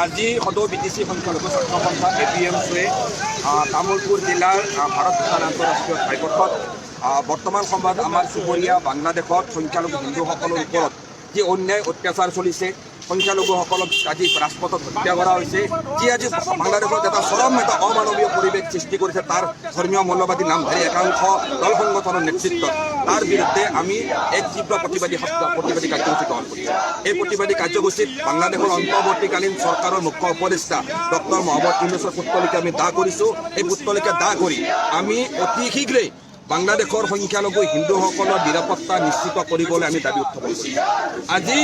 আজি সদৌ বিটিচি সংখ্যালঘু ছাত্ৰ সন্থা APMCয়ে তামুলপুৰ জিলাৰ ভাৰত ভূটান আন্তঃৰাষ্ট্ৰীয় ঘাইপথত বৰ্তমান সময়ত আমাৰ চুবুৰীয়া বাংলাদেশত সংখ্যালঘু হিন্দুসকলৰ ওপৰত যি অন্যায় অত্যাচাৰ চলিছে, সংখ্যালঘুসকলক আজি ৰাজপথত হত্যা কৰা হৈছে, যি আজি বাংলাদেশত এটা চৰম এটা অমানৱীয় পৰিৱেশ সৃষ্টি কৰিছে তাৰ ধৰ্মীয় মৌলবাদী নামধাৰী একাংশ দল সংগঠনৰ নেতৃত্বত, তাৰ বিৰুদ্ধে আমি এক তীব্ৰ প্ৰতিবাদী কাৰ্যসূচী গ্ৰহণ কৰিছোঁ। এই প্ৰতিবাদী কাৰ্যসূচীত বাংলাদেশৰ অন্তৰ্বৰ্তীকালীন চৰকাৰৰ মুখ্য উপদেষ্টা ডক্টৰ মহম্মদ ইউনুছৰ পুতলিকা আমি দাহ কৰিছোঁ। এই পুতলিকা দাহ কৰি আমি অতি শীঘ্ৰেই বাংলাদেশৰ সংখ্যালঘু হিন্দুসকলৰ নিৰাপত্তা নিশ্চিত কৰিবলৈ আমি দাবী উত্থাপন কৰিছোঁ। আজি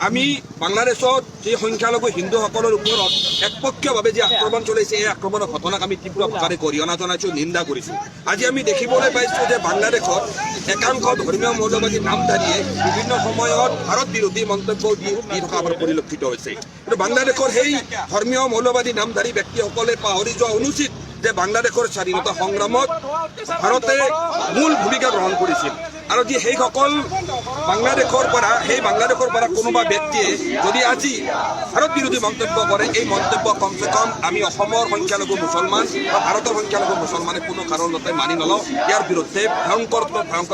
আমি বাংলাদেশত যি সংখ্যালঘু হিন্দুসকলৰ ওপৰত একপক্ষীয়ভাৱে যি আক্ৰমণ চলিছে, এই আক্ৰমণৰ ঘটনাক আমি তীব্ৰ প্ৰকাৰে গৰিহণা জনাইছোঁ, নিন্দা কৰিছোঁ। আজি আমি দেখিবলৈ পাইছোঁ যে বাংলাদেশত একাংশ ধৰ্মীয় মৌলবাদী নামধাৰীয়ে বিভিন্ন সময়ত ভাৰত বিৰোধী মন্তব্য দি থকা আমাৰ পৰিলক্ষিত হৈছে। কিন্তু বাংলাদেশৰ সেই ধৰ্মীয় মৌলবাদী নামধাৰী ব্যক্তিসকলে পাহৰি যোৱা অনুচিত যে বাংলাদেশৰ স্বাধীনতা সংগ্ৰামত ভাৰতে মূল ভূমিকা গ্ৰহণ কৰিছিল, আৰু যি সেইসকল বাংলাদেশৰ পৰা কোনোবা ব্যক্তিয়ে যদি আজি ভাৰত বিৰোধী মন্তব্য কৰে, এই মন্তব্য কমচে কম আমি অসমৰ সংখ্যালঘু মুছলমান বা ভাৰতৰ সংখ্যালঘু মুছলমানে কোনো কাৰণতে মানি নলওঁ। ইয়াৰ বিৰুদ্ধে ভয়ংকৰ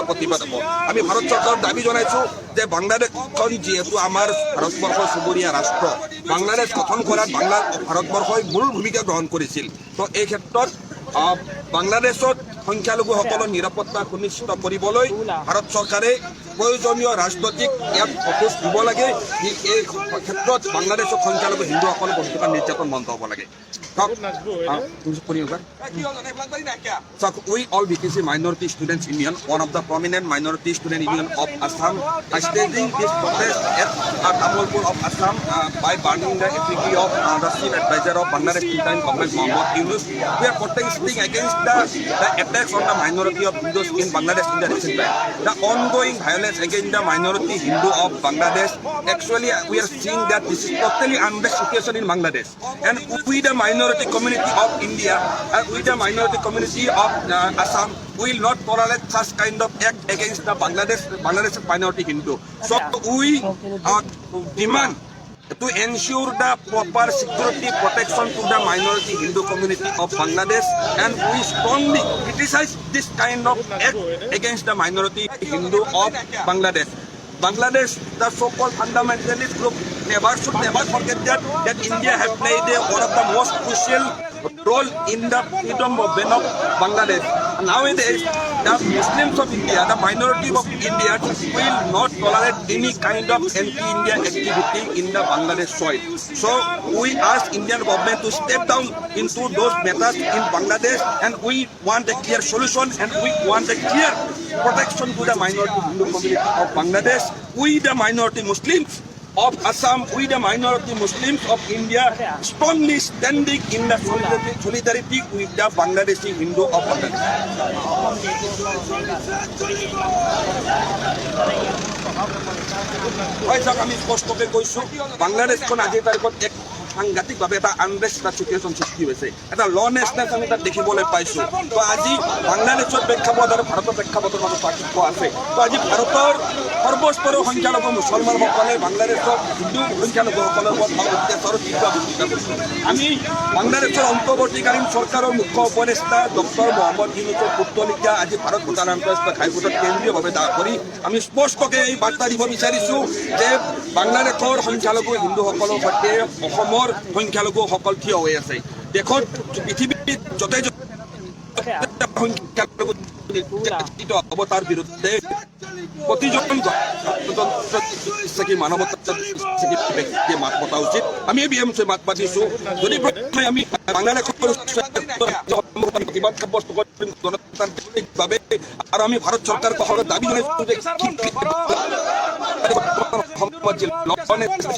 প্ৰতিবাদ হ'ব। আমি ভাৰত চৰকাৰক দাবী জনাইছোঁ যে বাংলাদেশখন যিহেতু আমাৰ ভাৰতবৰ্ষৰ চুবুৰীয়া ৰাষ্ট্ৰ, বাংলাদেশ গঠন কৰাত ভাৰতবৰ্ষই মূল ভূমিকা গ্ৰহণ কৰিছিল। তো এই ক্ষেত্ৰত বাংলাদেশত সংখ্যালঘুসকলৰ নিৰাপত্তা সুনিশ্চিত কৰিবলৈ ভাৰত চৰকাৰে প্ৰয়োজনীয় ৰাজনৈতিক ইয়াত ফোকাছ দিব লাগে। এই ক্ষেত্ৰত বাংলাদেশত সংখ্যালঘু হিন্দুসকলৰ বস্তুৰ নিৰ্যাতন বন্ধ হ'ব লাগে। We all BTC Minority Students Union, one of the prominent minority student union of Assam, are staging this protest at Tamulpur of Assam by burning the effigy of the chief advisor of Bangladesh interim government Mohammad Yunus. We are protesting against the attacks on the minority of Hindus in Bangladesh in the recent time. The ongoing violence against the minority Hindu of Bangladesh, actually we are seeing that this is totally unrest situation in Bangladesh, and we the minority community of India and we the minority community of Assam will not tolerate such kind of act against the Bangladesh minority Hindu. So we demand to ensure the proper security protection to the minority Hindu community of Bangladesh, and we strongly criticize this kind of act against the minority Hindu of Bangladesh. Bangladesh, the so-called fundamentalist group, should never forget that India has played one of the most crucial role in the freedom movement of Bangladesh. And nowadays, the Muslims of India, the minority of India, will not tolerate any kind of anti-India activity in the Bangladesh soil. So we ask Indian government to step down into those matters in Bangladesh, and we want a clear solution, and we want a clear protection to the minority Hindu community of Bangladesh. We the minority Muslims of Assam, we the minority Muslims of India, strongly standing in the solidarity with the Bangladeshi Hindu of Bangladesh. আমি স্পষ্টকৈ কৈছোঁ, বাংলাদেশখন আজিৰ তাৰিখত এক সাংঘাতিকভাৱে এটা আনৰেষ্ট situation সৃষ্টি হৈছে, এটা লনেছনেছ আমি তাত দেখিবলৈ পাইছোঁ। তো আজি বাংলাদেশৰ প্ৰেক্ষাপট আৰু ভাৰতৰ প্ৰেক্ষাপটৰ মাজত পাৰ্থক্য আছে। তো আজি ভাৰতৰ সৰ্বস্তৰৰ সংখ্যালঘু মুছলমানসকলে বাংলাদেশৰ হিন্দু সংখ্যালঘুসকলৰ ওপৰত অত্যাচাৰৰ তীব্ৰ বিৰোধিতা কৰিছে। আমি বাংলাদেশৰ অন্তৰ্বৰ্তীকালীন চৰকাৰৰ মুখ্য উপদেষ্টা ডক্টৰ মহম্মদ ইউনুছৰ পুতলিকা আজি ভাৰত ভূটান আন্তঃৰাষ্ট্ৰীয় ঘাইপথত কেন্দ্ৰীয়ভাৱে দাহ কৰি আমি স্পষ্টকৈ এই বাৰ্তা দিব বিচাৰিছোঁ যে বাংলাদেশৰ সংখ্যালঘু হিন্দুসকলৰ সৈতে অসমৰ সংখ্যালঘুসকল থিয় হৈ আছে। দেশত পৃথিৱীত য'তে সংখ্যালঘু হ'ব তাৰ বিৰুদ্ধে প্ৰতিজন মানৱতা ব্যক্তিয়ে মাত মতা উচিত। আমি APMCয়ে মাত মাতিছোঁ, যদি প্ৰথমে আমি বাংলাদেশৰ প্ৰতিবাদ সাব্যস্ত কৰিম গণতান্ত্ৰিকভাৱে, আৰু আমি ভাৰত চৰকাৰক দাবী জনাইছোঁ যে তাৰ বিৰুদ্ধে কোনো কাৰণতে বাংলাদেশৰ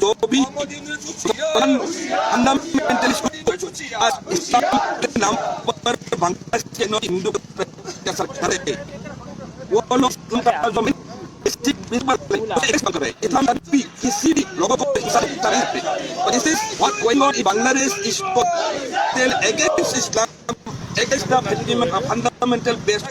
जो भी फंडामेंटलिस्ट इस्लाम के नाम पर बांग्लादेश के हिंदू वो लोग principal Islam can be easily logo Islam. But this is what going on in Bangladesh is total against Islam, against the fundamental base